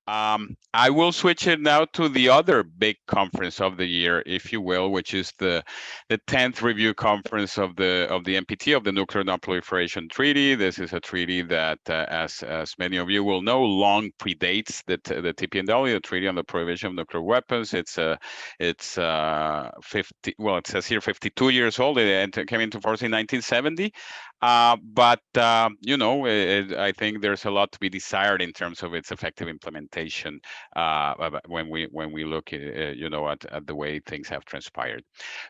I will switch it now to the other big conference of the year, if you will, which is the 10th review conference of the NPT, of the Nuclear Non-Proliferation Treaty. This is a treaty that, as many of you will know, long predates the TPNW, the Treaty on the Prohibition of Nuclear Weapons. It's 50. Well, it says here 52 years old. It came into force in 1970. But I think there's a lot to be desired in terms of its effective implementation when we look at the way things have transpired.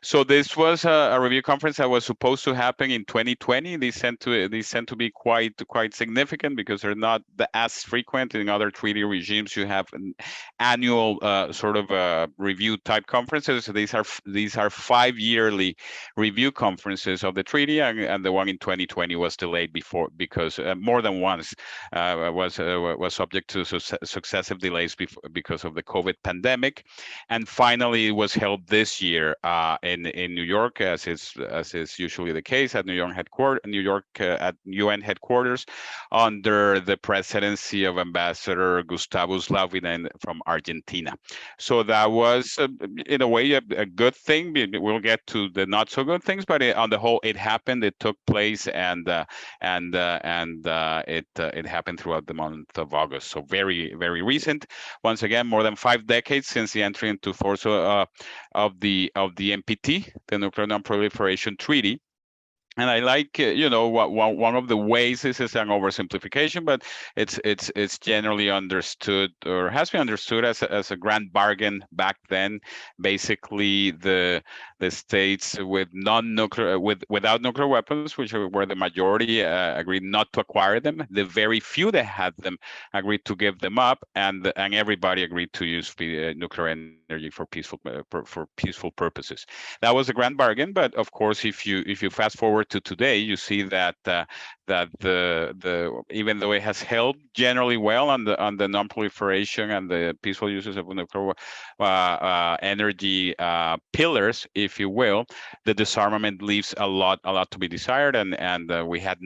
So this was a review conference that was supposed to happen in 2020. These tend to be quite significant because they're not as frequent in other treaty regimes. You have an annual sort of review type conferences. So these are 5-yearly review conferences of the treaty, and the one in 2020 was delayed because more than once was subject to successive delays because of the COVID pandemic, and finally it was held this year in New York, as is usually the case, at New York at UN headquarters, under the presidency of Ambassador Gustavo Slavinen from Argentina. So that was, in a way, a good thing. We'll get to the not so good things, but on the whole, it happened. It took place, and it happened throughout the month of August. So very, very recent. Once again, more than 5 decades since the entry into force of the NPT, the Nuclear Non-Proliferation Treaty. And I like, one of the ways, this is an oversimplification, but it's generally understood, or has been understood, as a grand bargain back then. Basically, the states with without nuclear weapons, which were the majority, agreed not to acquire them. The very few that had them agreed to give them up, and everybody agreed to use nuclear energy for peaceful purposes. That was a grand bargain, but of course, if you fast forward to today, you see that the even though it has held generally well on the non-proliferation and the peaceful uses of nuclear energy pillars, if you will, the disarmament leaves a lot to be desired. And we had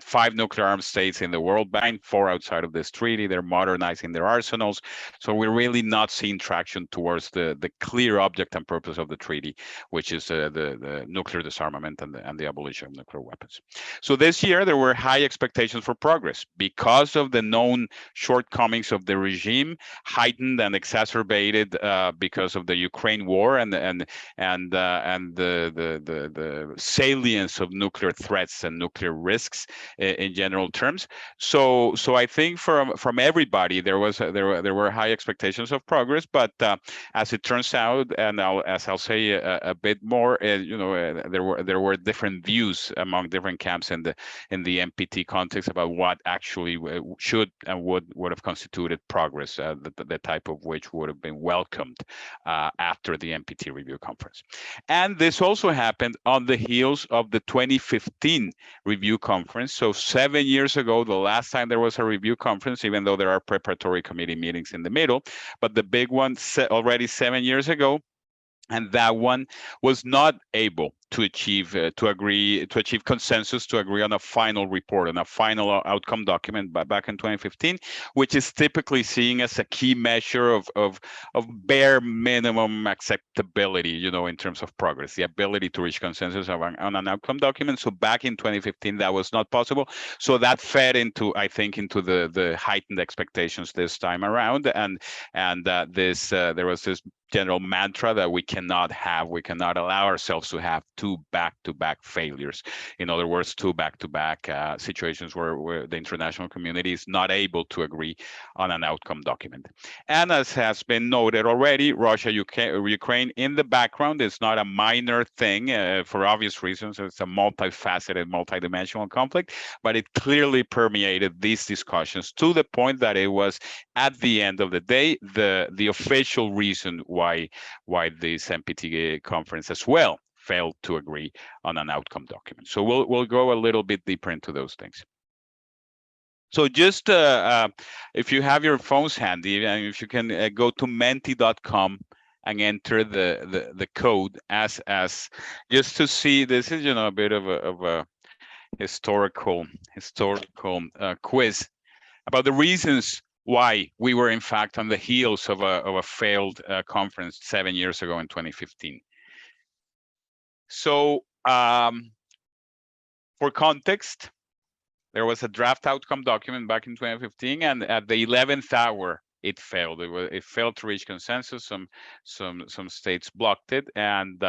5 nuclear armed states in the world, 4 outside of this treaty. They're modernizing their arsenals, so we're really not seeing traction towards the clear object and purpose of the treaty, which is the nuclear disarmament and the abolition of nuclear weapons. So this year there were high expectations for progress because of the known shortcomings of the regime, heightened and exacerbated because of the Ukraine war and the salience of nuclear threats and nuclear risks in general terms. So I think from everybody there were high expectations of progress, but as it turns out, and I'll say a bit more, there were different views among different camps in the NPT context about what actually should and would have constituted progress, the type of which would have been welcomed after the NPT review conference. And this also happened on the heels of the 2015 review conference. So 7 years ago, the last time there was a review conference, even though there are preparatory committee meetings in the middle, but the big one already 7 years ago. And that one was not able to achieve consensus, to agree on a final report, on a final outcome document back in 2015, which is typically seen as a key measure of bare minimum acceptability, in terms of progress, the ability to reach consensus on an outcome document. So back in 2015, that was not possible. So that fed into the heightened expectations this time around, and there was this general mantra that we cannot allow ourselves to have 2 back-to-back failures. In other words, 2 back-to-back situations where the international community is not able to agree on an outcome document. And as has been noted already, Ukraine in the background is not a minor thing for obvious reasons. It's a multifaceted, multidimensional conflict, but it clearly permeated these discussions to the point that it was, at the end of the day, the official reason why this NPT conference as well failed to agree on an outcome document. So we'll go a little bit deeper into those things. So just if you have your phones handy, and if you can go to menti.com and enter the code as just to see, this is a bit of a historical quiz about the reasons why we were in fact on the heels of a failed conference 7 years ago in 2015. So for context, there was a draft outcome document back in 2015, and at the 11th hour, it failed. It failed to reach consensus. Some states blocked it, and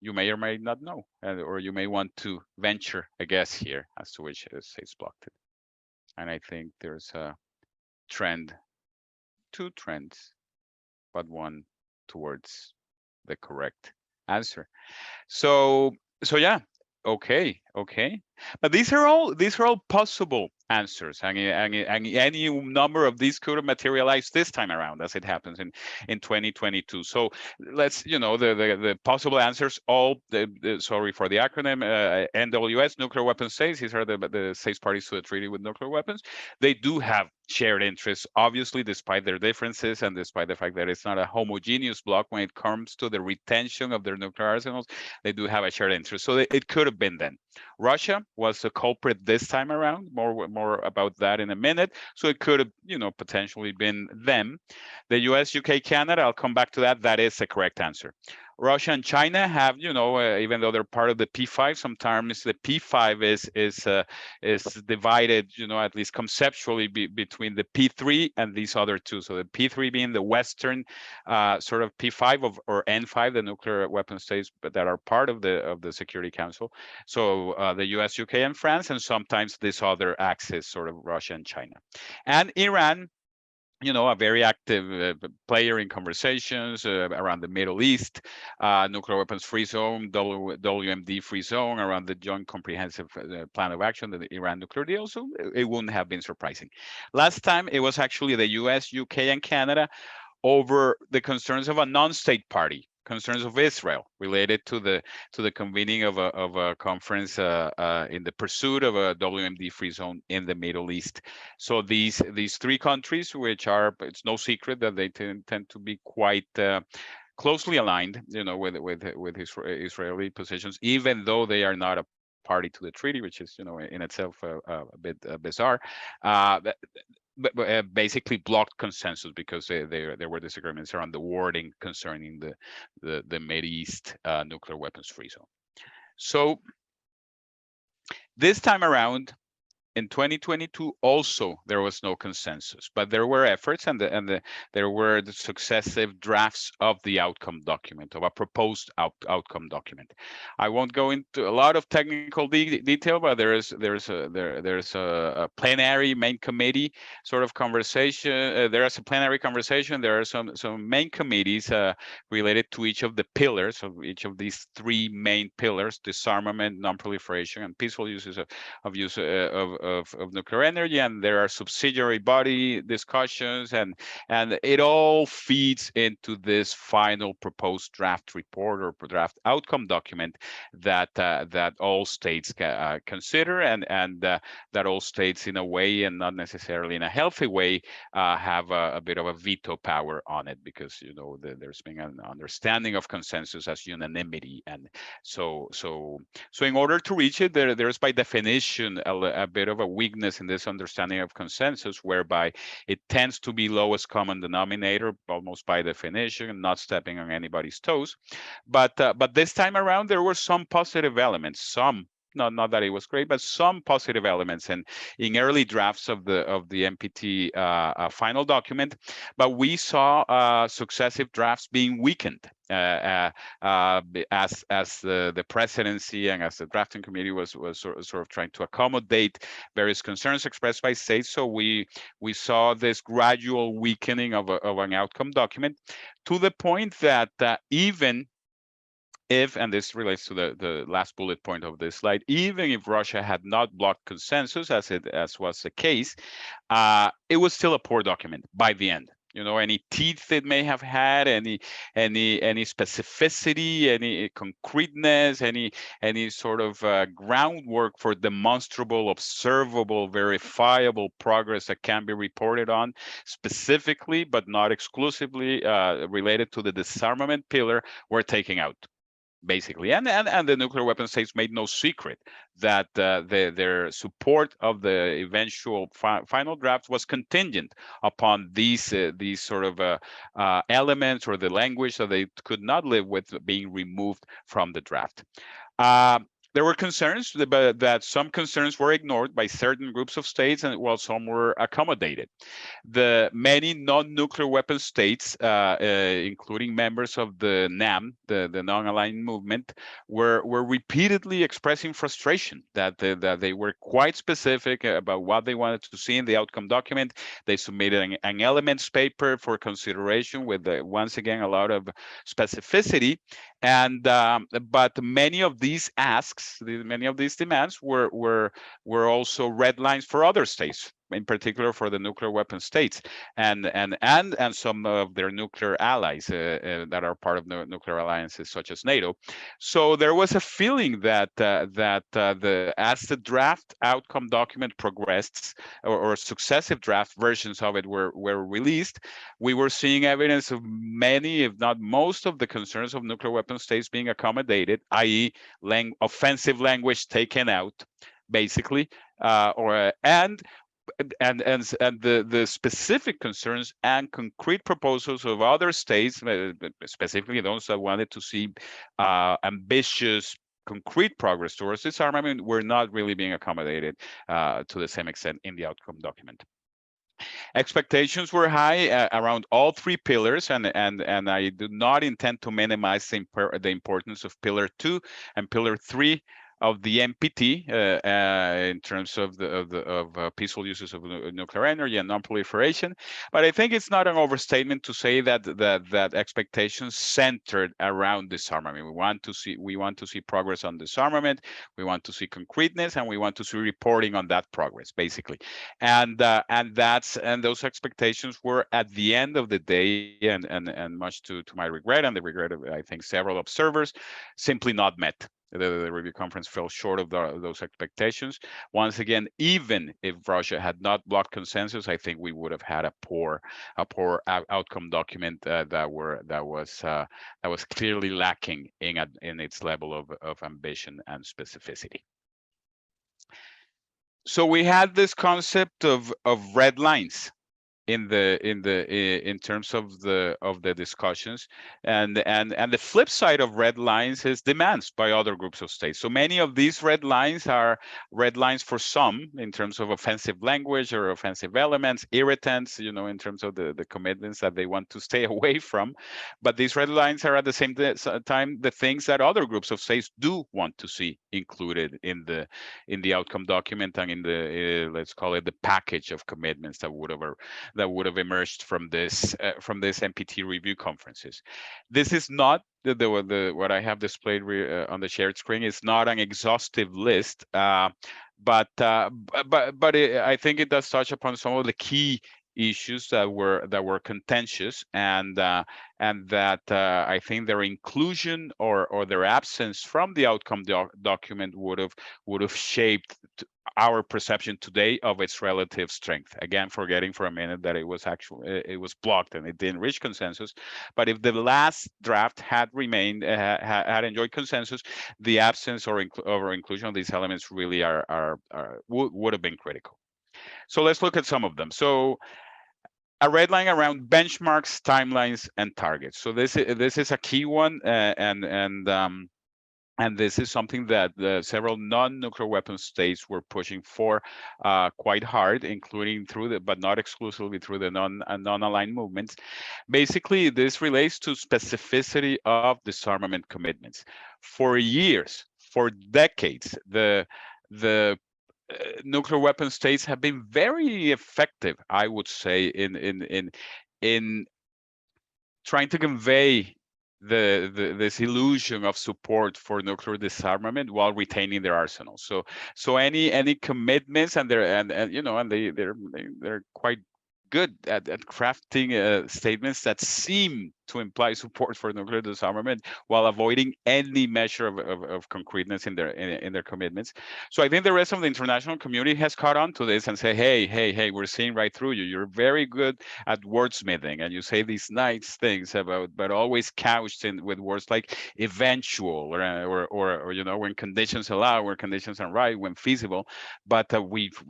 you may or may not know, or you may want to venture a guess here as to which states blocked it. And I think there's a trend, two trends, but one towards the correct answer. So yeah, okay. But these are all possible answers, and any number of these could have materialized this time around, as it happens in 2022. So let's, the possible answers, all sorry for the acronym, NWS, nuclear weapon states. These are the states parties to the treaty with nuclear weapons. They do have shared interests, obviously, despite their differences and despite the fact that it's not a homogeneous bloc when it comes to the retention of their nuclear arsenals. They do have a shared interest. So it could have been then. Russia was the culprit this time around. More about that in a minute. So it could have, potentially been them. The US, UK, Canada, I'll come back to that. That is the correct answer. Russia and China have, even though they're part of the P5, sometimes the P5 is divided, at least conceptually, between the P3 and these other two. So the P3 being the Western sort of P5 or N5, the nuclear weapon states, but that are part of the Security Council. So the US, UK, and France, and sometimes this other axis, sort of Russia and China, and Iran. A very active player in conversations around the Middle East, nuclear weapons free zone, WMD free zone, around the Joint Comprehensive Plan of Action, the Iran nuclear deal. So it wouldn't have been surprising. Last time, it was actually the US, UK, and Canada over the concerns of a non-state party, concerns of Israel related to the convening of a conference in the pursuit of a WMD free zone in the Middle East. So these three countries, which are, it's no secret that they tend to be quite closely aligned, with Israeli positions, even though they are not a party to the treaty, which is, in itself a bit bizarre. But basically blocked consensus because there were disagreements around the wording concerning the Mideast nuclear weapons free zone. So this time around, in 2022, also there was no consensus, but there were efforts, and there were the successive drafts of the outcome document, of a proposed outcome document. I won't go into a lot of technical detail, but there's a plenary main committee sort of conversation. There is a plenary conversation. There are some main committees related to each of the pillars of each of these three main pillars: disarmament, non-proliferation, and peaceful uses of nuclear energy. And there are subsidiary body discussions, and it all feeds into this final proposed draft report or draft outcome document that all states consider, and that all states, in a way, and not necessarily in a healthy way, have a bit of a veto power on it, because there's been an understanding of consensus as unanimity. And so in order to reach it, there's by definition a bit of a weakness in this understanding of consensus, whereby it tends to be lowest common denominator almost by definition, not stepping on anybody's toes. But this time around, there were some positive elements, some. Not that it was great, but some positive elements in early drafts of the NPT final document. But we saw successive drafts being weakened as the presidency and as the drafting committee was sort of trying to accommodate various concerns expressed by states. So we saw this gradual weakening of an outcome document, to the point that even if, and this relates to the last bullet point of this slide, even if Russia had not blocked consensus, as was the case, it was still a poor document by the end. Any teeth it may have had, any specificity, any concreteness, any sort of groundwork for demonstrable, observable, verifiable progress that can be reported on, specifically but not exclusively related to the disarmament pillar, were taken out. basically. And the nuclear weapon states made no secret that their support of the eventual final draft was contingent upon these sort of elements or the language that they could not live with being removed from the draft. There were concerns, but that some concerns were ignored by certain groups of states, and while some were accommodated. The many non-nuclear weapon states, including members of the NAM, the non-aligned movement, were repeatedly expressing frustration that they were quite specific about what they wanted to see in the outcome document. They submitted an elements paper for consideration with, once again, a lot of specificity. And but many of these asks, many of these demands were also red lines for other states, in particular for the nuclear weapon states and some of their nuclear allies that are part of the nuclear alliances such as NATO. So there was a feeling that as the draft outcome document progressed, or successive draft versions of it were released, we were seeing evidence of many, if not most, of the concerns of nuclear weapon states being accommodated, i.e., offensive language taken out, basically, and the specific concerns and concrete proposals of other states, specifically those that wanted to see ambitious, concrete progress towards disarmament, were not really being accommodated to the same extent in the outcome document. Expectations were high around all three pillars, and I do not intend to minimize the importance of Pillar 2 and Pillar 3 of the NPT in terms of peaceful uses of nuclear energy and non-proliferation. But I think it's not an overstatement to say that expectations centered around disarmament. We want to see progress on disarmament. We want to see concreteness, and we want to see reporting on that progress, basically. And those expectations were, at the end of the day, and much to my regret and the regret of, I think, several observers, simply not met. The review conference fell short of those expectations. Once again, even if Russia had not blocked consensus, I think we would have had a poor outcome document that was clearly lacking in its level of ambition and specificity. So we had this concept of red lines in terms of the discussions, and the flip side of red lines is demands by other groups of states. So many of these red lines are red lines for some in terms of offensive language or offensive elements, irritants, in terms of the commitments that they want to stay away from. But these red lines are at the same time the things that other groups of states do want to see included in the outcome document and in the let's call it the package of commitments that would have emerged from this NPT review conferences. This is not what I have displayed on the shared screen is not an exhaustive list, but I think it does touch upon some of the key issues that were contentious, and that I think their inclusion or their absence from the outcome document would have shaped our perception today of its relative strength. Again, forgetting for a minute that it was blocked and it didn't reach consensus. But if the last draft had remained, had enjoyed consensus, the absence or inclusion of these elements really would have been critical. So let's look at some of them. So a red line around benchmarks, timelines, and targets. So this is a key one, and this is something that several non-nuclear weapon states were pushing for quite hard, including but not exclusively through the non-aligned movements. Basically, this relates to specificity of disarmament commitments. For years, for decades, the nuclear weapon states have been very effective, I would say, in trying to convey this illusion of support for nuclear disarmament while retaining their arsenal. So any commitments, and they're quite good at crafting statements that seem to imply support for nuclear disarmament while avoiding any measure of concreteness in their commitments. So I think the rest of the international community has caught on to this and say, hey, we're seeing right through you. You're very good at wordsmithing, and you say these nice things about, but always couched in with words like eventual, or when conditions allow, where conditions are right, when feasible. But we've,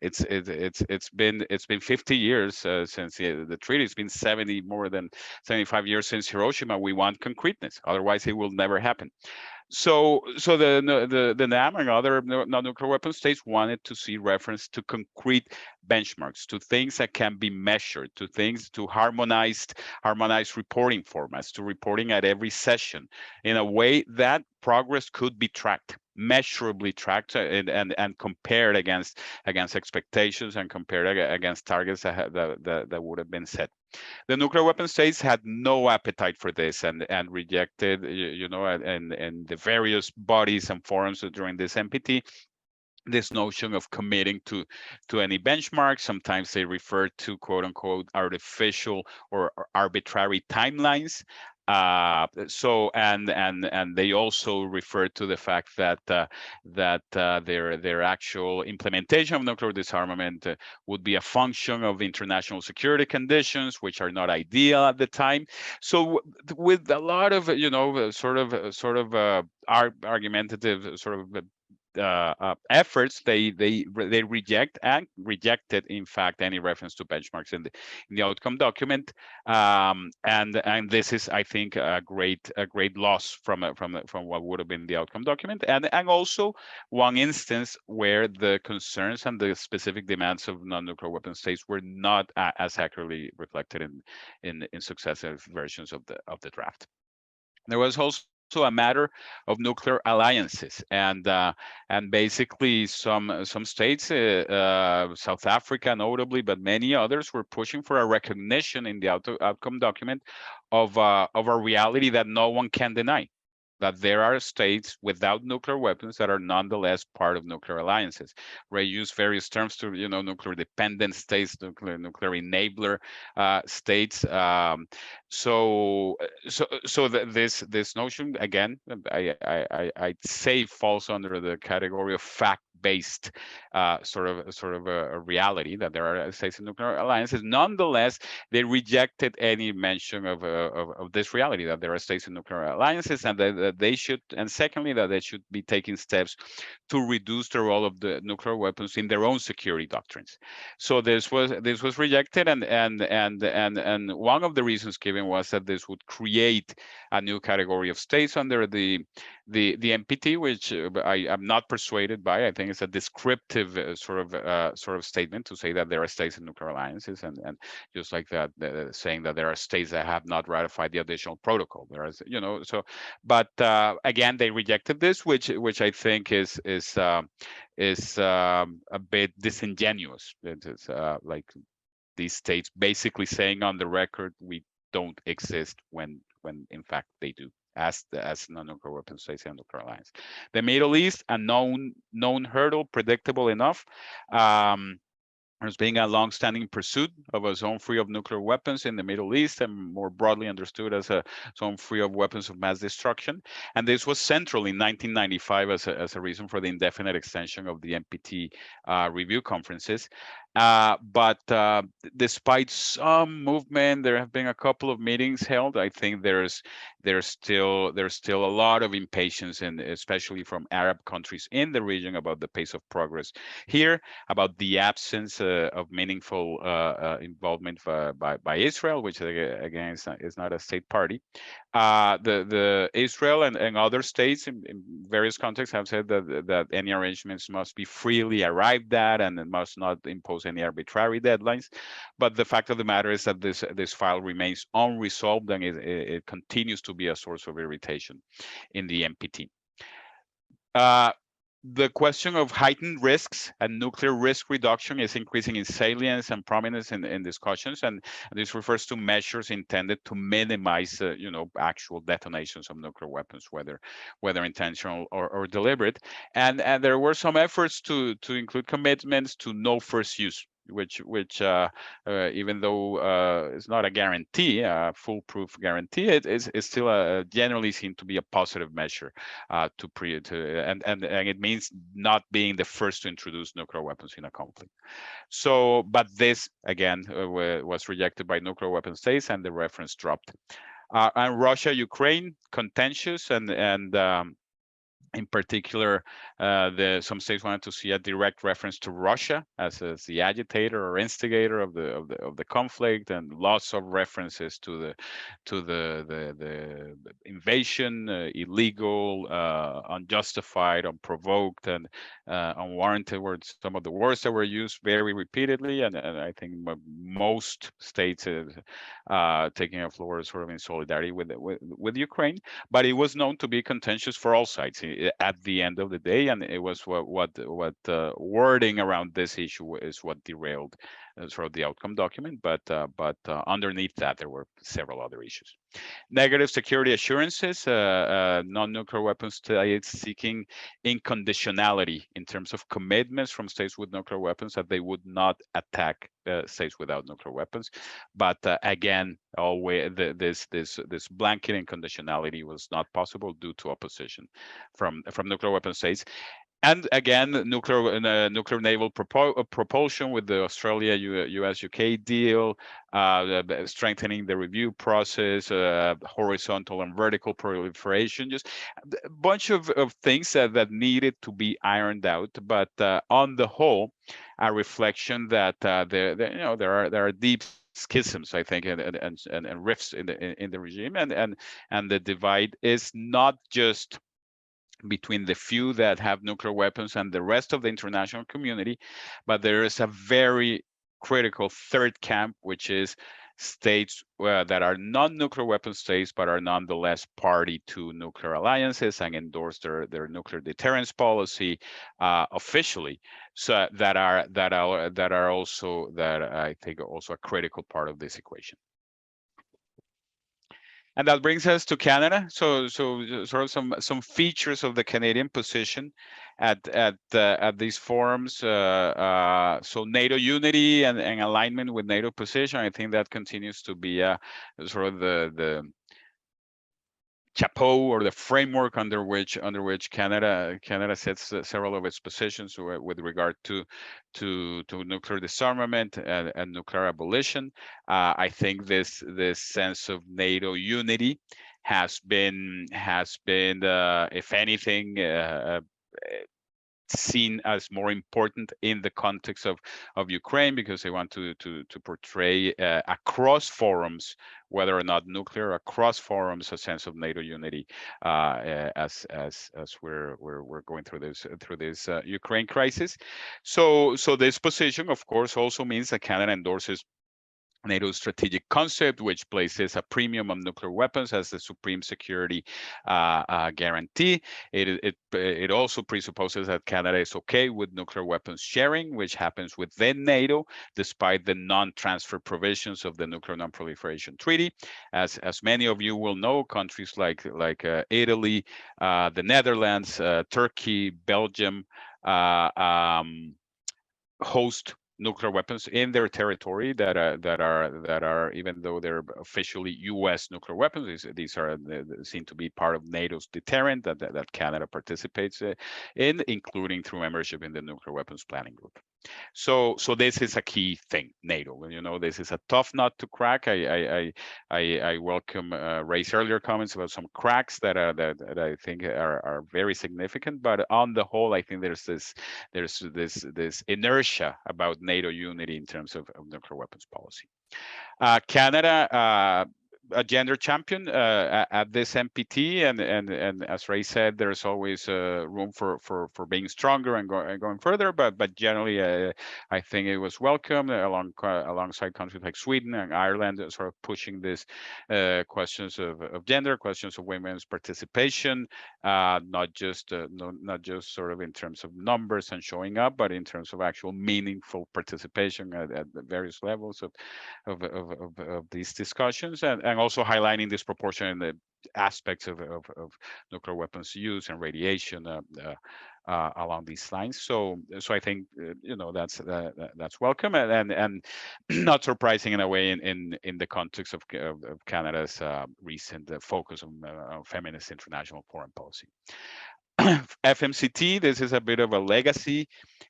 it's been 50 years since the treaty. It's been 70, more than 75 years since Hiroshima. We want concreteness, otherwise it will never happen. So the NAM and other non-nuclear weapon states wanted to see reference to concrete benchmarks, to things that can be measured, to things, to harmonized reporting formats, to reporting at every session in a way that progress could be tracked, measurably tracked, and compared against expectations, and compared against targets that would have been set. The nuclear weapon states had no appetite for this, and rejected, and the various bodies and forums during this NPT, this notion of committing to any benchmark. Sometimes they refer to quote unquote artificial or arbitrary timelines. So and they also refer to the fact that their actual implementation of nuclear disarmament would be a function of international security conditions, which are not ideal at the time. So with a lot of argumentative efforts, they rejected, in fact, any reference to benchmarks in the outcome document, and this is, I think, a great loss from what would have been the outcome document, and also one instance where the concerns and the specific demands of non-nuclear weapon states were not as accurately reflected in successive versions of the draft. There was also a matter of nuclear alliances, and basically some states, South Africa notably, but many others, were pushing for a recognition in the outcome document of a reality that no one can deny, that there are states without nuclear weapons that are nonetheless part of nuclear alliances. Ray used various terms to, nuclear dependent states, nuclear enabler states. This notion, again, I'd say, falls under the category of fact-based sort of a reality, that there are states in nuclear alliances. Nonetheless, they rejected any mention of this reality, that there are states in nuclear alliances, and that they should, and secondly, that they should be taking steps to reduce the role of the nuclear weapons in their own security doctrines. So this was rejected, and one of the reasons given was that this would create a new category of states under the NPT, which I am not persuaded by. I think it's a descriptive sort of statement to say that there are states in nuclear alliances, and just like that, saying that there are states that have not ratified the additional protocol. There is, but again, they rejected this, which I think is a bit disingenuous. It's like these states basically saying on the record, we don't exist, when in fact they do, as non-nuclear weapon states in the nuclear alliance. The Middle East, a known hurdle, predictable enough. There's being a long-standing pursuit of a zone free of nuclear weapons in the Middle East, and more broadly understood as a zone free of weapons of mass destruction. And this was central in 1995 as a reason for the indefinite extension of the NPT review conferences. But despite some movement, there have been a couple of meetings held. I think there's still a lot of impatience, and especially from Arab countries in the region, about the pace of progress here, about the absence of meaningful involvement by Israel, which again is not a state party. The Israel and other states in various contexts have said that any arrangements must be freely arrived at, and it must not impose any arbitrary deadlines. But the fact of the matter is that this file remains unresolved, and it continues to be a source of irritation in the NPT. The question of heightened risks and nuclear risk reduction is increasing in salience and prominence in discussions, and this refers to measures intended to minimize, actual detonations of nuclear weapons, whether intentional or deliberate. And there were some efforts to include commitments to no first use which even though it's not a guarantee, a foolproof guarantee, it is still generally seen to be a positive measure and it means not being the first to introduce nuclear weapons in a conflict. So, but this again was rejected by nuclear weapon states, and the reference dropped. And Russia, Ukraine, contentious, and in particular, some states wanted to see a direct reference to Russia as the agitator or instigator of the conflict, and lots of references to the invasion, illegal, unjustified, unprovoked, and unwarranted were some of the words that were used very repeatedly, and I think most states taking a floor sort of in solidarity with Ukraine, but it was known to be contentious for all sides at the end of the day, and it was what wording around this issue is what derailed sort of the outcome document. But underneath that, there were several other issues. Negative security assurances, non-nuclear weapons states seeking inconditionality in terms of commitments from states with nuclear weapons that they would not attack states without nuclear weapons. But again, always this blanket inconditionality was not possible due to opposition from nuclear weapon states. And again, nuclear naval propulsion with the Australia, US, UK deal, strengthening the review process, horizontal and vertical proliferation, just a bunch of things that needed to be ironed out. But on the whole, a reflection that there are deep schisms, I think, and rifts in the regime, and the divide is not just between the few that have nuclear weapons and the rest of the international community, but there is a very critical third camp, which is states that are non-nuclear weapon states, but are nonetheless party to nuclear alliances and endorse their nuclear deterrence policy officially. So that are also, that I think, also a critical part of this equation. And that brings us to Canada. So sort of some features of the Canadian position at these forums. So NATO unity and alignment with NATO position. I think that continues to be sort of the chapeau or the framework under which Canada sets several of its positions with regard to nuclear disarmament and nuclear abolition. I think this sense of NATO unity has been if anything, seen as more important in the context of Ukraine, because they want to portray across forums, whether or not nuclear, across forums, a sense of NATO unity as we're going through this Ukraine crisis. So this position, of course, also means that Canada endorses NATO's strategic concept, which places a premium on nuclear weapons as the supreme security guarantee. It also presupposes that Canada is okay with nuclear weapons sharing, which happens within NATO, despite the non-transfer provisions of the Nuclear Non-Proliferation Treaty. As many of you will know, countries like Italy, the Netherlands, Turkey, Belgium host nuclear weapons in their territory that are, even though they're officially U.S. nuclear weapons, these are seen to be part of NATO's deterrent that Canada participates in, including through membership in the Nuclear Weapons Planning Group. So this is a key thing, NATO. This is a tough nut to crack. I welcome Ray's earlier comments about some cracks that I think are very significant. But on the whole, I think there's this inertia about NATO unity in terms of nuclear weapons policy. Canada, a gender champion at this NPT, and as Ray said, there's always room for being stronger and going further. But generally, I think it was welcome alongside countries like Sweden and Ireland, sort of pushing this questions of gender, questions of women's participation, not just sort of in terms of numbers and showing up, but in terms of actual meaningful participation at the various levels of these discussions, and also highlighting disproportion aspects of nuclear weapons use and radiation along these lines. So I think that's welcome, and not surprising in a way in the context of Canada's recent focus on feminist international foreign policy. FMCT, this is a bit of a legacy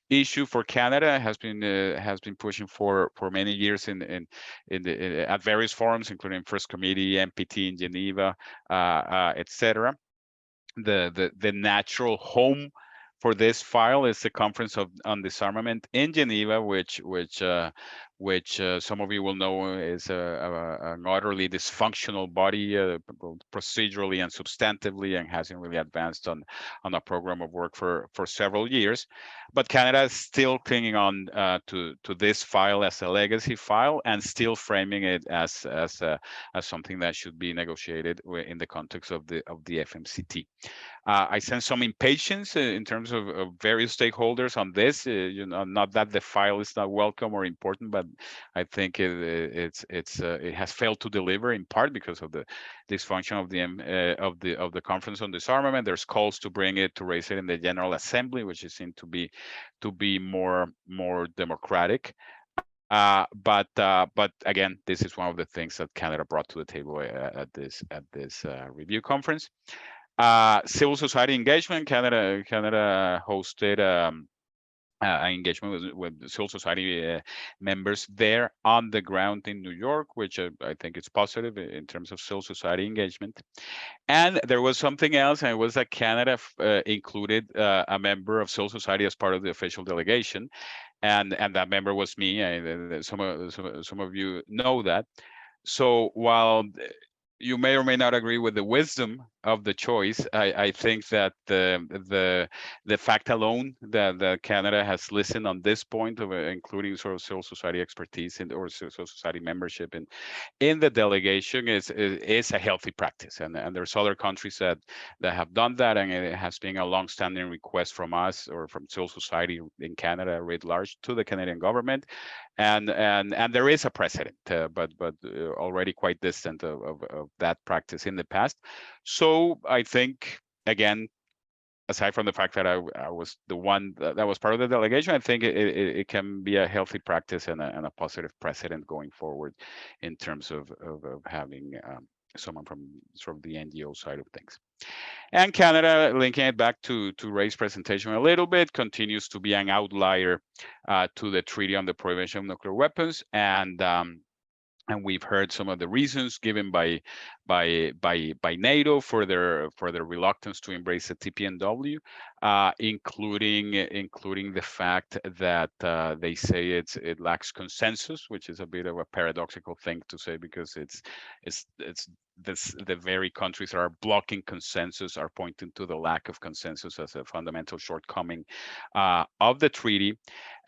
issue for Canada. Has been pushing for many years at various forums, including First Committee, NPT in Geneva, etc. The natural home for this file is the Conference on Disarmament in Geneva, which some of you will know is an utterly dysfunctional body, both procedurally and substantively, and hasn't really advanced on a program of work for several years. But Canada is still clinging on to this file as a legacy file, and still framing it as something that should be negotiated in the context of the FMCT. I sense some impatience in terms of various stakeholders on this. Not that the file is not welcome or important, but I think it has failed to deliver in part because of the dysfunction of the Conference on Disarmament. There's calls to raise it in the General Assembly, which is seen to be more democratic. But again, this is one of the things that Canada brought to the table at this review conference. Civil society engagement. Canada hosted an engagement with civil society members there on the ground in New York, which I think is positive in terms of civil society engagement. And there was something else, and it was that Canada included a member of civil society as part of the official delegation, and that member was me. Some of you know that. So while you may or may not agree with the wisdom of the choice, I think that the fact alone that Canada has listened on this point of including sort of civil society expertise or civil society membership in the delegation is a healthy practice, and there's other countries that have done that, and it has been a long-standing request from us or from civil society in Canada writ large to the Canadian government, and there is a precedent, but already quite distant of that practice in the past. So I think, again, aside from the fact that I was the one that was part of the delegation, I think it can be a healthy practice and a positive precedent going forward in terms of having someone from sort of the NGO side of things. And Canada, linking it back to Ray's presentation a little bit, continues to be an outlier to the Treaty on the Prohibition of Nuclear Weapons, and we've heard some of the reasons given by NATO for their reluctance to embrace the TPNW, including the fact that they say it lacks consensus, which is a bit of a paradoxical thing to say, because the very countries that are blocking consensus are pointing to the lack of consensus as a fundamental shortcoming of the treaty,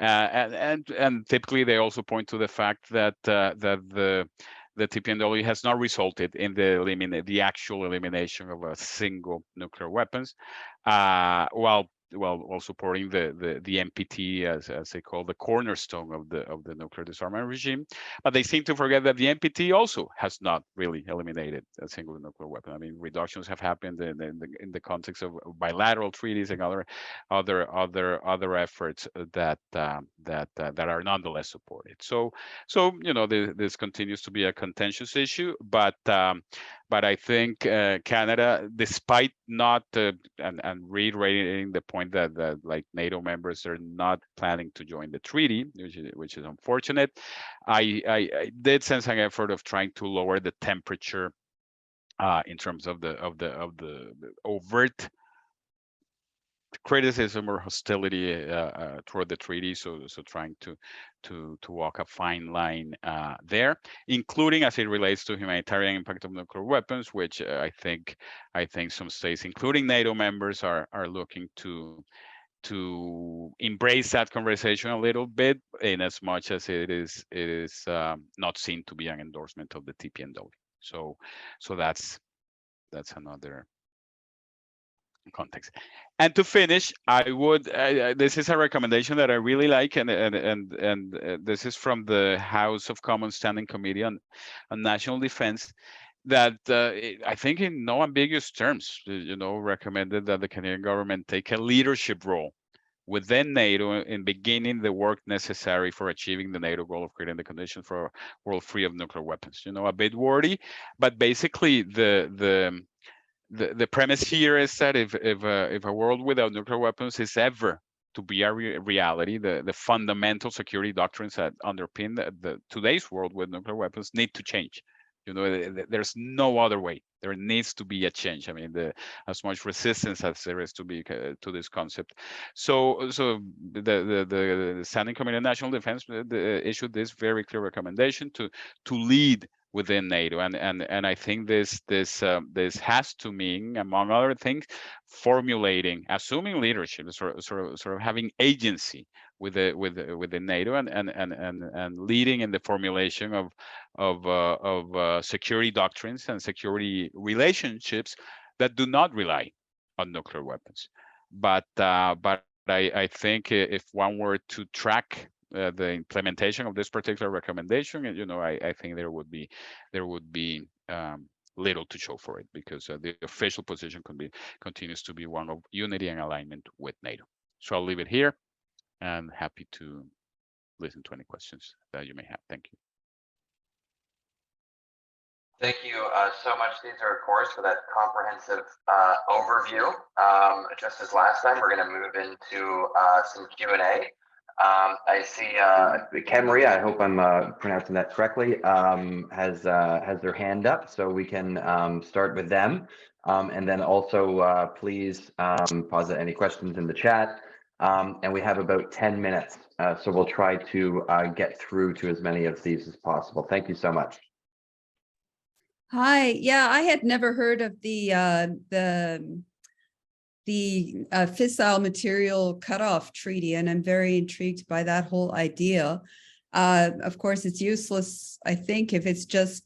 and typically they also point to the fact that the TPNW has not resulted in the actual elimination of a single nuclear weapons, while supporting the NPT as they call the cornerstone of the nuclear disarmament regime. But they seem to forget that the NPT also has not really eliminated a single nuclear weapon. I mean, reductions have happened in the context of bilateral treaties and other efforts that are nonetheless supported. So this continues to be a contentious issue, but I think Canada, despite not and reiterating the point that like NATO members are not planning to join the treaty, which is unfortunate, I did sense an effort of trying to lower the temperature in terms of the overt criticism or hostility toward the treaty, so trying to walk a fine line there, including as it relates to humanitarian impact of nuclear weapons, which I think some states, including NATO members, are looking to embrace that conversation a little bit, in as much as it is not seen to be an endorsement of the TPNW. So that's another context. And to finish, I would this is a recommendation that I really like, and this is from the House of Commons Standing Committee on National Defense. that I think in no ambiguous terms, recommended that the Canadian government take a leadership role within NATO in beginning the work necessary for achieving the NATO goal of creating the conditions for a world free of nuclear weapons. A bit wordy, but basically the premise here is that if a world without nuclear weapons is ever to be a reality, the fundamental security doctrines that underpin the today's world with nuclear weapons need to change. There's no other way. There needs to be a change. I mean, as much resistance as there is to be to this concept. So the Standing Committee on National Defense issued this very clear recommendation to lead within NATO, and I think this has to mean, among other things, assuming leadership, sort of having agency within NATO, and leading in the formulation of security doctrines and security relationships that do not rely on nuclear weapons. But I think if one were to track the implementation of this particular recommendation, I think there would be little to show for it, because the official position continues to be one of unity and alignment with NATO. So I'll leave it here, and happy to listen to any questions that you may have. Thank you. Thank you so much, Cesar, of course, for that comprehensive overview. Just as last time, we're going to move into some Q&A. I see Camry, I hope I'm pronouncing that correctly, has their hand up, so we can start with them. And then also, please posit any questions in the chat. And we have about 10 minutes, so we'll try to get through to as many of these as possible. Thank you so much. Hi, yeah, I had never heard of the fissile material cutoff treaty, and I'm very intrigued by that whole idea. Of course, it's useless, I think, if it's just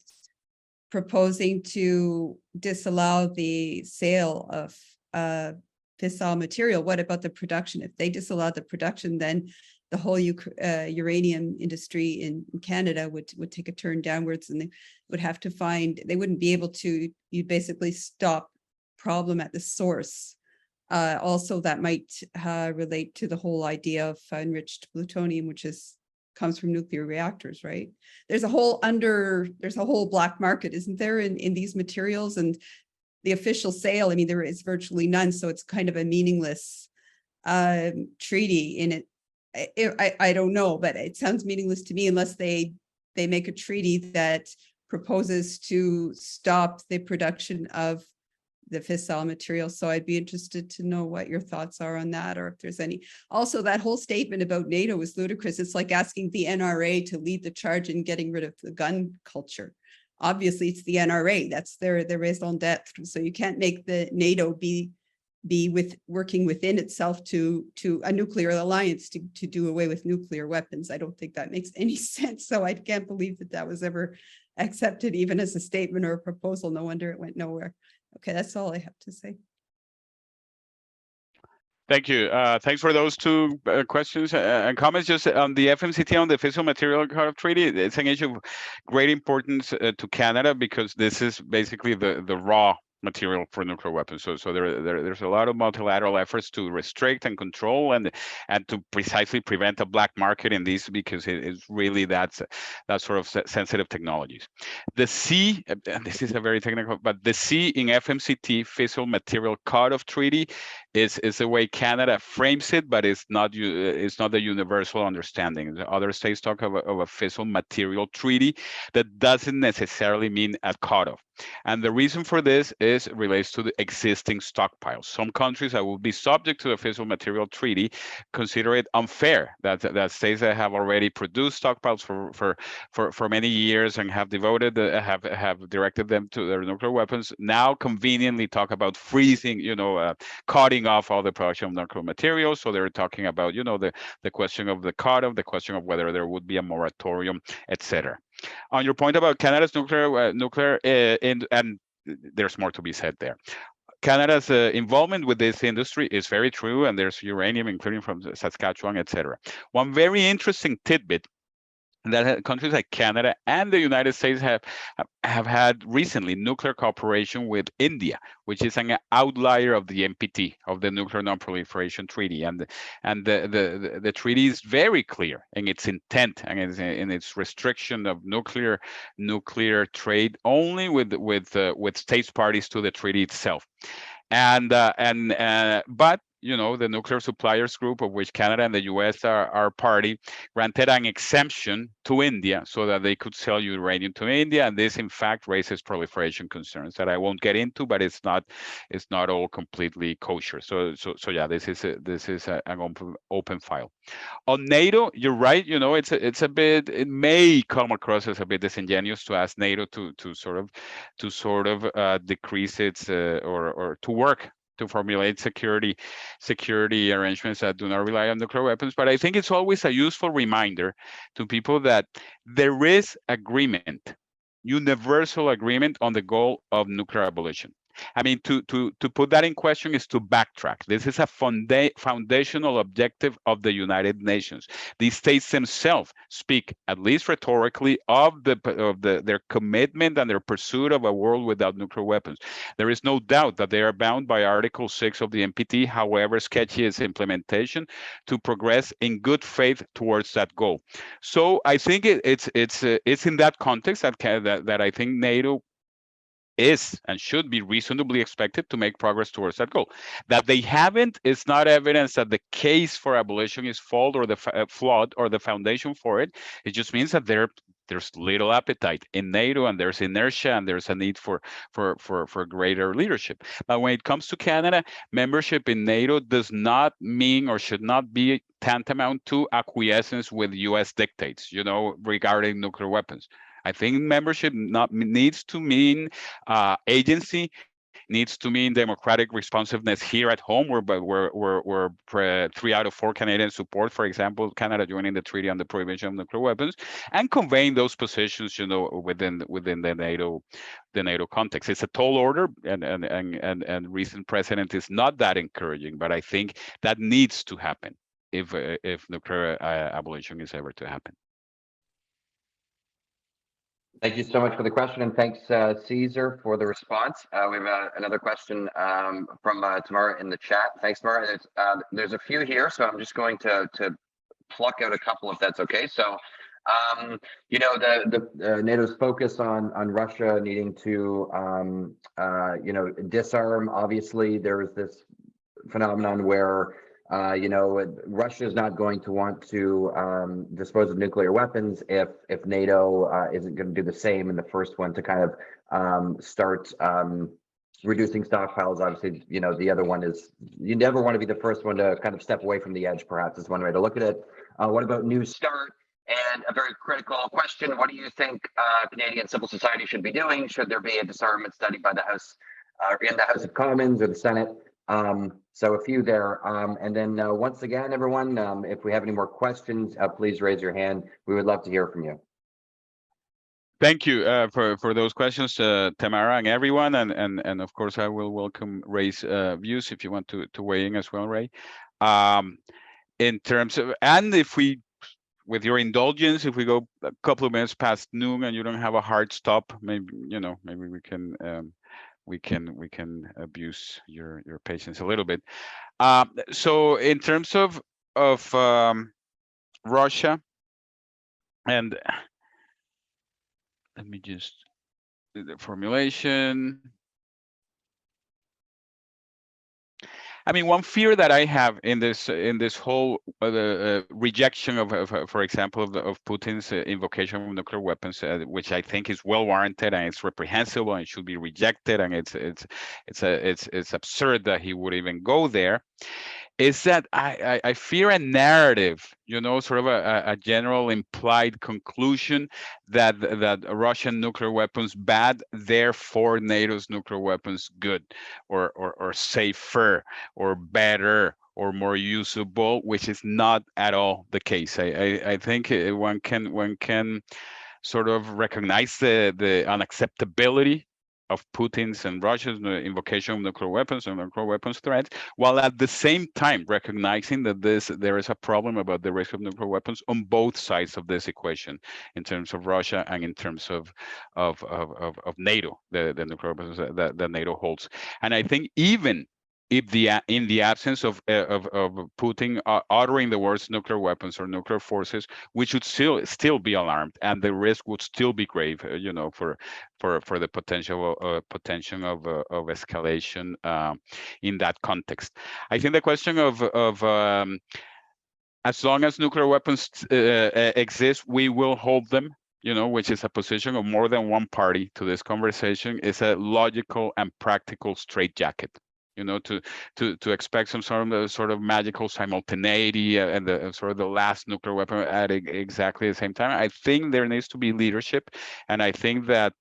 proposing to disallow the sale of fissile material. What about the production? If they disallow the production, then the whole uranium industry in Canada would take a turn downwards, and they would have to they wouldn't be able to, you'd basically stop problem at the source. Also, that might relate to the whole idea of enriched plutonium, which comes from nuclear reactors, right? There's a whole black market, isn't there, in these materials? And the official sale, I mean, there is virtually none, so it's kind of a meaningless treaty in it. I don't know, but it sounds meaningless to me unless they make a treaty that proposes to stop the production of the fissile material. So I'd be interested to know what your thoughts are on that, or if there's any. Also, that whole statement about NATO is ludicrous. It's like asking the NRA to lead the charge in getting rid of the gun culture. Obviously, it's the NRA. That's their raison d'etre. So you can't make the NATO be working within itself to a nuclear alliance to do away with nuclear weapons. I don't think that makes any sense. So I can't believe that was ever accepted, even as a statement or a proposal. No wonder it went nowhere. Okay, that's all I have to say. Thank you. Thanks for those two questions and comments. Just on the FMCT, on the Fissile Material Cutoff Treaty, it's an issue of great importance to Canada, because this is basically the raw material for nuclear weapons. So there's a lot of multilateral efforts to restrict and control and to precisely prevent a black market in these, because it is really that sort of sensitive technologies. The C, and this is a very technical, but the C in FMCT, Fissile Material Cutoff Treaty, is the way Canada frames it, but it's not the universal understanding. The other states talk of a fissile material treaty that doesn't necessarily mean a cutoff. And the reason for this relates to the existing stockpiles. Some countries that will be subject to the fissile material treaty consider it unfair that states that have already produced stockpiles for many years and have have directed them to their nuclear weapons now conveniently talk about freezing, cutting off all the production of nuclear materials. So they're talking about, the question of the cutoff, the question of whether there would be a moratorium, etc. On your point about Canada's nuclear, and there's more to be said there. Canada's involvement with this industry is very true, and there's uranium, including from Saskatchewan, etc. One very interesting tidbit that countries like Canada and the United States have had recently nuclear cooperation with India, which is an outlier of the NPT, of the Nuclear Non-Proliferation Treaty, and the treaty is very clear in its intent and in its restriction of nuclear trade only with states parties to the treaty itself. But you know, the nuclear suppliers group, of which Canada and the US are party, granted an exemption to India so that they could sell uranium to India, and this in fact raises proliferation concerns that I won't get into, but it's not all completely kosher. So yeah, this is an open file. On NATO, you're right. You know, it's a bit. It may come across as a bit disingenuous to ask NATO to sort of decrease its or to work to formulate security arrangements that do not rely on nuclear weapons. But I think it's always a useful reminder to people that there is agreement, universal agreement on the goal of nuclear abolition. I mean, to put that in question is to backtrack. This is a foundational objective of the United Nations. These states themselves speak, at least rhetorically, of their commitment and their pursuit of a world without nuclear weapons. There is no doubt that they are bound by Article 6 of the NPT, however sketchy its implementation, to progress in good faith towards that goal. So I think it's in that context that I think NATO is and should be reasonably expected to make progress towards that goal. That they haven't is not evidence that the case for abolition is flawed or the foundation for it. It just means that there's little appetite in NATO, and there's inertia, and there's a need for greater leadership. But when it comes to Canada, membership in NATO does not mean or should not be tantamount to acquiescence with US dictates, you know, regarding nuclear weapons. I think membership needs to mean agency, needs to mean democratic responsiveness here at home, where 3 out of 4 Canadians support, for example, Canada joining the Treaty on the Prohibition of Nuclear Weapons, and conveying those positions, you know, within the NATO context. It's a tall order, and recent precedent is not that encouraging, but I think that needs to happen if nuclear abolition is ever to happen. Thank you so much for the question, and thanks, Cesar, for the response. We have another question from Tamara in the chat. Thanks, Tamara. There's a few here, so I'm just going to pluck out a couple if that's okay. So, you know, the NATO's focus on Russia needing to, you know, disarm. Obviously, there is this phenomenon where you know, Russia is not going to want to dispose of nuclear weapons if NATO isn't going to do the same, and the first one to kind of start reducing stockpiles. Obviously, you know, the other one is you never want to be the first one to kind of step away from the edge, perhaps is one way to look at it. What about New START? And a very critical question, what do you think Canadian civil society should be doing? Should there be a disarmament study by the House, in the House of Commons or the Senate? So a few there, and then once again, everyone, if we have any more questions, please raise your hand. We would love to hear from you. Thank you for those questions, Tamara and everyone, and of course I will welcome Ray's views if you want to weigh in as well, Ray. In terms of, and if we, with your indulgence, if we go a couple of minutes past noon and you don't have a hard stop, maybe, you know, maybe we can abuse your patience a little bit. So in terms of Russia, and let me just do the formulation. I mean, one fear that I have in this whole rejection of, for example, of Putin's invocation of nuclear weapons, which I think is well warranted and it's reprehensible and should be rejected, and it's absurd that he would even go there, is that I fear a narrative, you know, sort of a general implied conclusion that Russian nuclear weapons bad, therefore NATO's nuclear weapons good, or safer, or better, or more usable, which is not at all the case. I think one can sort of recognize the unacceptability Putin's and Russia's invocation of nuclear weapons and nuclear weapons threats, while at the same time recognizing that there is a problem about the risk of nuclear weapons on both sides of this equation, in terms of Russia and in terms of NATO, the nuclear weapons that NATO holds. And I think even if in the absence of Putin uttering the words nuclear weapons or nuclear forces, we should still be alarmed, and the risk would still be grave, for the potential of escalation in that context. I think the question of as long as nuclear weapons exist, we will hold them, which is a position of more than one party to this conversation, is a logical and practical straitjacket. To expect some sort of magical simultaneity and the sort of the last nuclear weapon at exactly the same time. I think there needs to be leadership, and I think that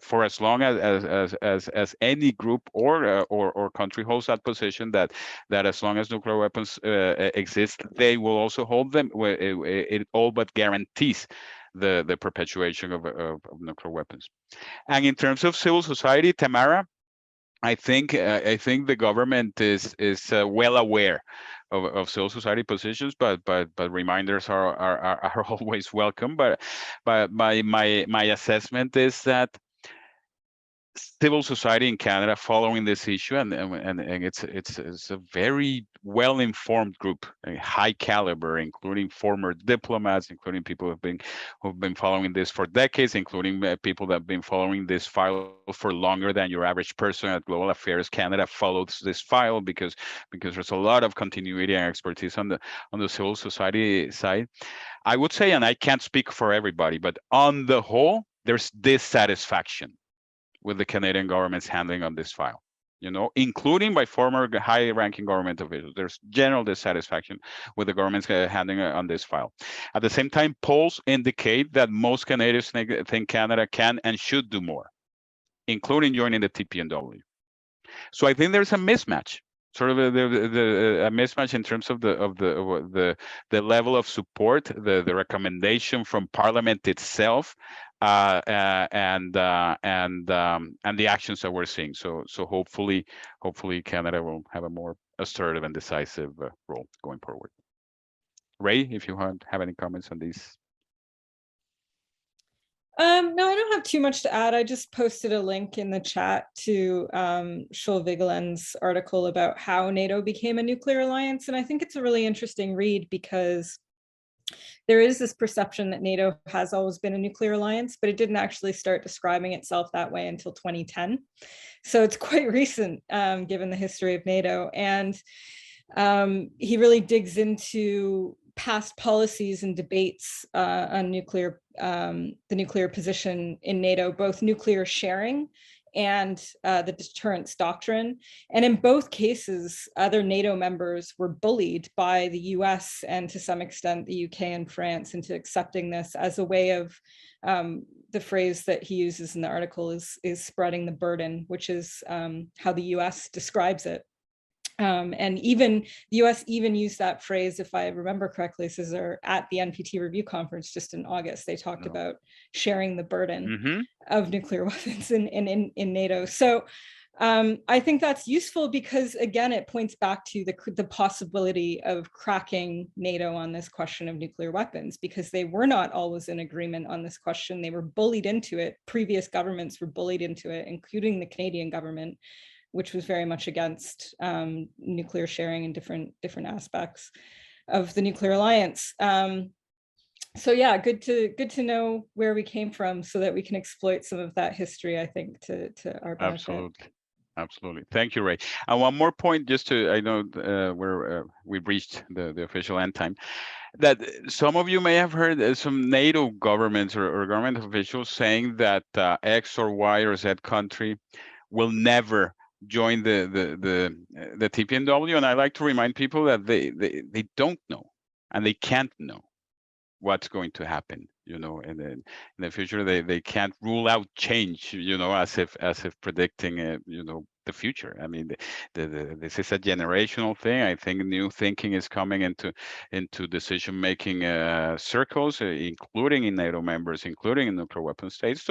for as long as any group or country holds that position, that as long as nuclear weapons exist, they will also hold them. It all but guarantees the perpetuation of nuclear weapons. And in terms of civil society, Tamara, I think the government is well aware of civil society positions, but reminders are always welcome. But my assessment is that civil society in Canada following this issue, and it's a very well-informed group, a high caliber, including former diplomats, including people who've been following this for decades, including people that have been following this file for longer than your average person at Global Affairs Canada follows this file, because there's a lot of continuity and expertise on the civil society side. I would say, and I can't speak for everybody, but on the whole, there's dissatisfaction with the Canadian government's handling on this file, including by former high-ranking government officials. There's general dissatisfaction with the government's handling on this file. At the same time, polls indicate that most Canadians think Canada can and should do more, including joining the TPNW. So I think there's a mismatch, sort of a mismatch in terms of the level of support, the recommendation from Parliament itself, and the actions that we're seeing. So hopefully Canada will have a more assertive and decisive role going forward. Ray, if you have any comments on these. No, I don't have too much to add. I just posted a link in the chat to Schul Vigeland's article about how NATO became a nuclear alliance. And I think it's a really interesting read, because there is this perception that NATO has always been a nuclear alliance, but it didn't actually start describing itself that way until 2010. So it's quite recent, given the history of NATO. And he really digs into past policies and debates on nuclear, the nuclear position in NATO, both nuclear sharing and the deterrence doctrine. And in both cases, other NATO members were bullied by the US and to some extent the UK and France into accepting this as a way of, the phrase that he uses in the article is spreading the burden, which is how the US describes it. And even the US even used that phrase, if I remember correctly, Cesar, at the NPT review conference just in August. They talked about sharing the burden of nuclear weapons in NATO. So I think that's useful because, again, it points back to the possibility of cracking NATO on this question of nuclear weapons, because they were not always in agreement on this question. They were bullied into it. Previous governments were bullied into it, including the Canadian government, which was very much against nuclear sharing in different aspects of the nuclear alliance. So yeah, good to know where we came from so that we can exploit some of that history, I think, to our benefit. Absolutely. Thank you, Ray. And one more point, just to, I know we've reached the official end time, that some of you may have heard some NATO governments or government officials saying that X or Y or Z country will never join the TPNW, and I like to remind people that they don't know and they can't know what's going to happen, in the future. They can't rule out change, as if predicting the future. I mean, this is a generational thing. I think new thinking is coming into decision-making circles, including in NATO members, including in nuclear weapon states.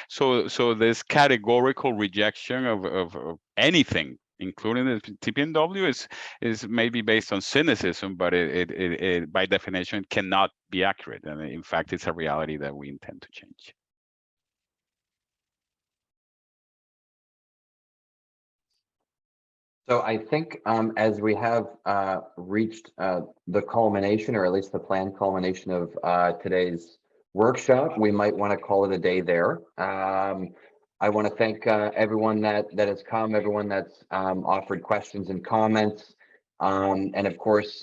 So this categorical rejection of anything, including the TPNW, is maybe based on cynicism, but it by definition cannot be accurate. And in fact, it's a reality that we intend to change. So I think as we have reached the culmination, or at least the planned culmination of today's workshop, we might want to call it a day there. I want to thank everyone that has come, everyone that's offered questions and comments. And of course,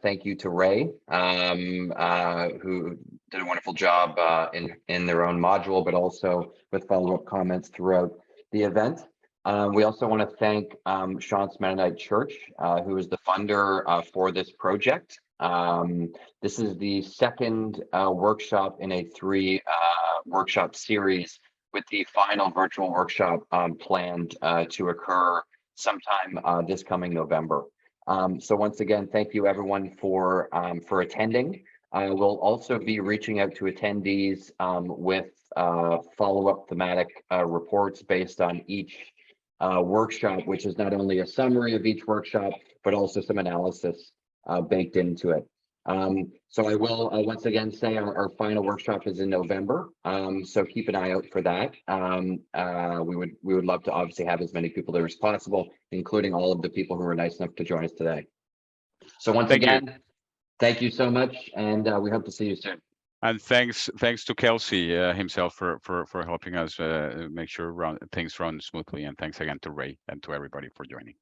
thank you to Ray, who did a wonderful job in their own module, but also with follow-up comments throughout the event. We also want to thank Shantz Mennonite Church, who is the funder for this project. This is the second workshop in a 3 workshop series, with the final virtual workshop planned to occur sometime this coming November. So once again, thank you everyone for attending. We'll also be reaching out to attendees with follow-up thematic reports based on each workshop, which is not only a summary of each workshop, but also some analysis baked into it. So I will once again say our final workshop is in November. So keep an eye out for that. We would love to obviously have as many people there as possible, including all of the people who were nice enough to join us today. So once again, thank you so much, and we hope to see you soon. And thanks to Kelsey himself for helping us make sure things run smoothly. And thanks again to Ray and to everybody for joining.